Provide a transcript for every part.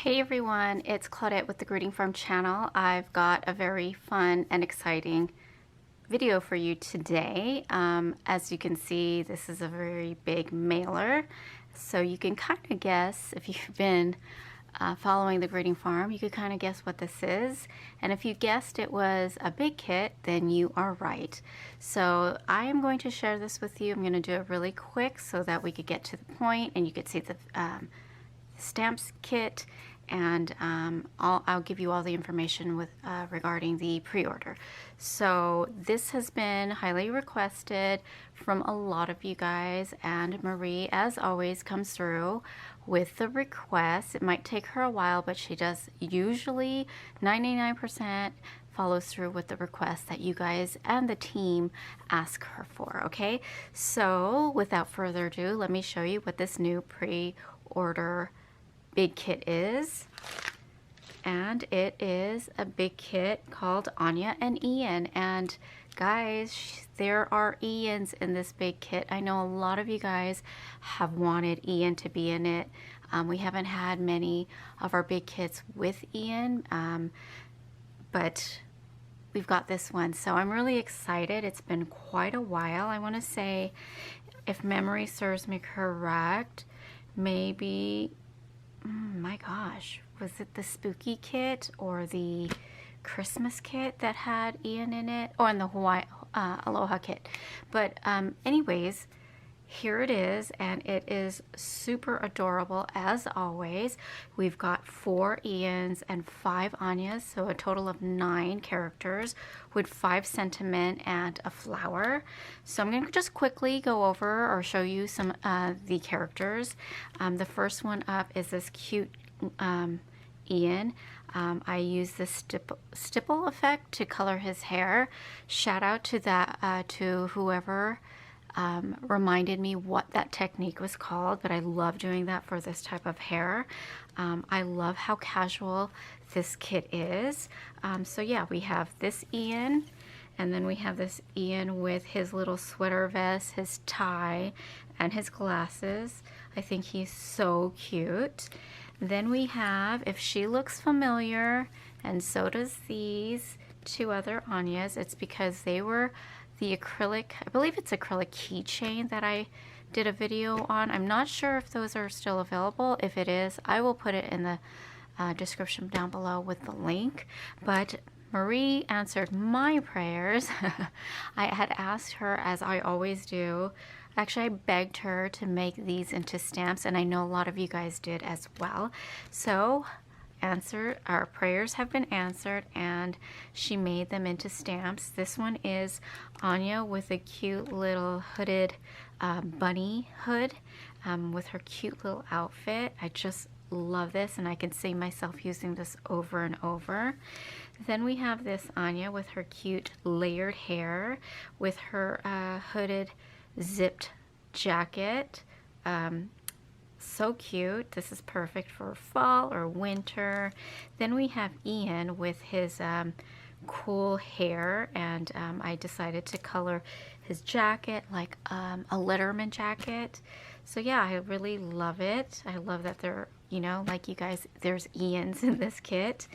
Hey everyone, it's Claudette with the Greeting Farm channel. I've got a very fun and exciting video for you today. As you can see, this is a very big mailer, so you can kind of guess if you've been following the Greeting Farm, you could kind of guess what this is. And if you guessed it was a big kit, then you are right. So I am going to share this with you. I'm going to do it really quick so that we could get to the point and you could see the stamps kit, and I'll give you all the information with regarding the pre-order. So this has been highly requested from a lot of you guys, and Marie, as always, comes through with the requests. It might take her a while, but she does usually 99% follows through with the requests that you guys and the team ask her for. Okay, so without further ado, let me show you what this new pre-order big kit is. And it is a big kit called Anya and Ian. And guys, there are Ians in this big kit. I know a lot of you guys have wanted Ian to be in it. We haven't had many of our big kits with Ian, but we've got this one, so I'm really excited. It's been quite a while. I want to say, if memory serves me correct, maybe, my gosh, was it the spooky kit or the Christmas kit that had Ian in it, or in the Hawaii Aloha kit? But anyways, here it is, and it is super adorable as always. We've got 4 Ians and 5 Anyas, so a total of 9 characters with 5 sentiment and a flower. So I'm going to just quickly go over or show you some the characters. The first one up is this cute Ian. I use the stipple effect to color his hair. Shout out to that to whoever reminded me what that technique was called, but I love doing that for this type of hair. I love how casual this kit is. So yeah, we have this Ian, and then we have this Ian with his little sweater vest, his tie, and his glasses. I think he's so cute. Then we have, if she looks familiar, and so does these 2 other Anyas, it's because they were the acrylic, I believe it's acrylic keychain that I did a video on. I'm not sure if those are still available. If it is, I will put it in the description down below with the link. But Marie answered my prayers. I had asked her, as I always do, actually I begged her to make these into stamps, and I know a lot of you guys did as well. So our prayers have been answered, and she made them into stamps. This one is Anya with a cute little hooded bunny hood with her cute little outfit. I just love this, and I can see myself using this over and over. Then we have this Anya with her cute layered hair with her hooded zipped jacket. So cute. This is perfect for fall or winter. Then we have Ian with his cool hair, and I decided to color his jacket like a Letterman jacket. So yeah, I really love it. I love that they're, you know, like you guys, there's Ians in this kit.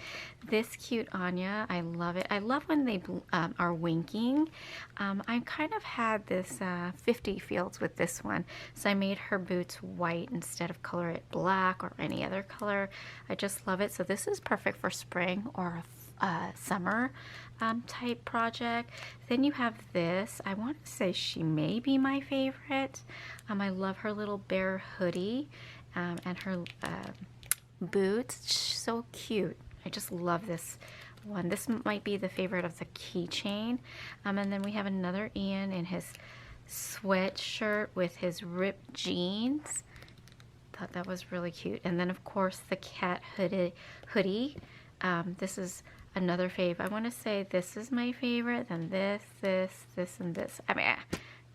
This cute Anya, I love it. I love when they are winking. I kind of had this 50 feels with this one, so I made her boots white instead of color it black or any other color. I just love it. So this is perfect for spring or summer type project. Then you have this. I want to say she may be my favorite. I love her little bear hoodie and her boots. So cute. I just love this one. This might be the favorite of the keychain. And then we have another Ian in his sweatshirt with his ripped jeans. Thought that was really cute. And then of course the cat hoodie. This is another fave. I want to say this is my favorite, then this, and this. I mean,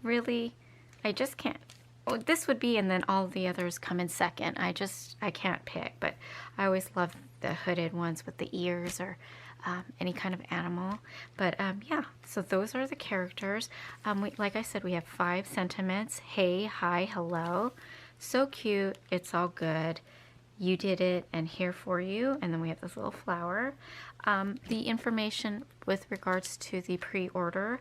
really, I just can't. Oh, this would be, and then all the others come in second. I can't pick, but I always love the hooded ones with the ears or any kind of animal. But yeah, so those are the characters. Like I said, we have 5 sentiments. Hey, hi, hello. So cute. It's all good. You did it and here for you. And then we have this little flower. The information with regards to the pre-order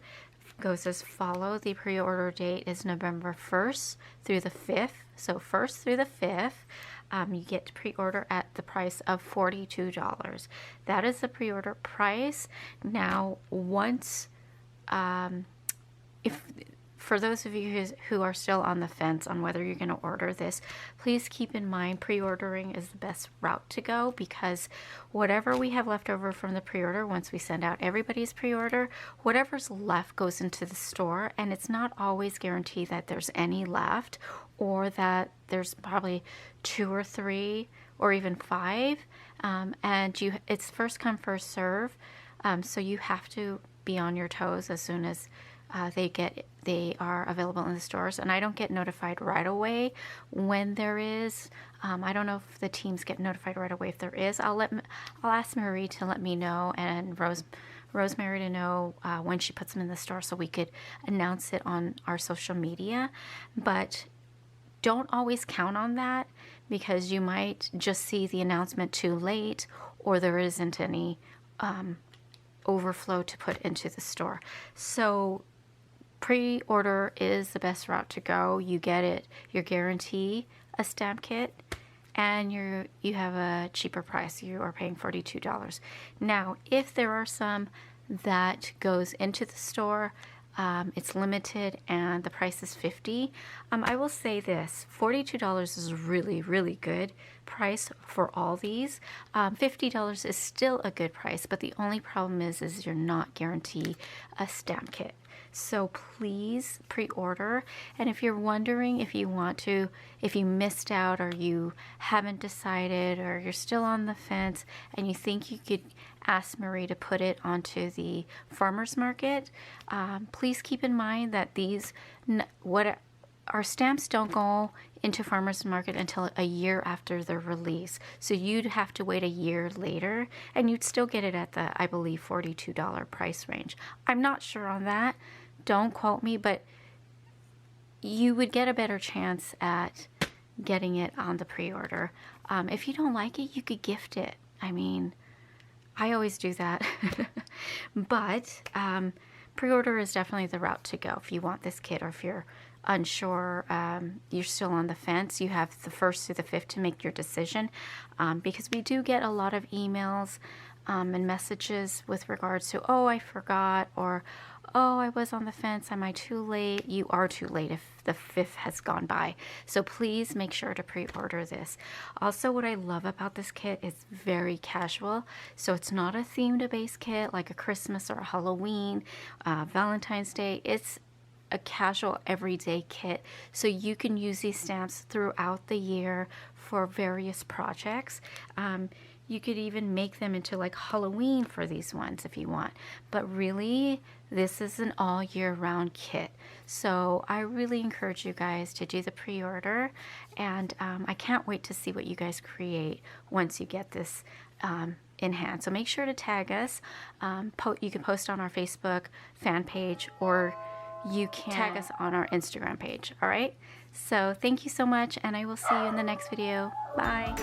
goes as follow. The pre-order date is November 1st through the 5th. So 1st through the 5th. You get to pre-order at the price of $42. That is the pre-order price. Now, once, for those of you who are still on the fence on whether you're going to order this, please keep in mind pre-ordering is the best route to go, because whatever we have left over from the pre-order, once we send out everybody's pre-order, whatever's left goes into the store, and it's not always guaranteed that there's any left, or that there's probably 2 or 3 or even 5, and it's first come first serve, so you have to be on your toes as soon as they are available in the stores. And I don't get notified right away when there is. I don't know if the teams get notified right away if there is. I'll ask Marie to let me know, and Rosemary to know when she puts them in the store, so we could announce it on our social media. But don't always count on that, because you might just see the announcement too late, or there isn't any overflow to put into the store. So pre-order is the best route to go. You get it, you guarantee a stamp kit, and you have a cheaper price. You are paying $42. Now, if there are some that goes into the store, it's limited and the price is $50. I will say this, $42 is really, really good price for all these. $50 is still a good price, but the only problem is you're not guaranteed a stamp kit. So please pre-order. And if you're wondering if you missed out, or you haven't decided, or you're still on the fence and you think you could ask Marie to put it onto the farmer's market, please keep in mind that our stamps don't go into farmer's market until a year after their release. So you'd have to wait a year later, and you'd still get it at the, I believe, $42 price range. I'm not sure on that. Don't quote me, but you would get a better chance at getting it on the pre-order. If you don't like it, you could gift it. I mean, I always do that. But pre-order is definitely the route to go if you want this kit, or if you're unsure, you're still on the fence, you have the 1st through the 5th to make your decision, because we do get a lot of emails and messages with regards to, oh, I forgot, or oh, I was on the fence, am I too late? You are too late if the 5th has gone by. So please make sure to pre-order this. Also, what I love about this kit is very casual. So it's not a themed-based kit like a Christmas or a Halloween, Valentine's Day. It's a casual everyday kit, so you can use these stamps throughout the year for various projects. You could even make them into like Halloween for these ones if you want, but really this is an all year round kit. So I really encourage you guys to do the pre-order, and I can't wait to see what you guys create once you get this in hand. So make sure to tag us. You can post on our Facebook fan page, or you can tag us on our Instagram page. All right, so thank you so much, and I will see you in the next video. Bye.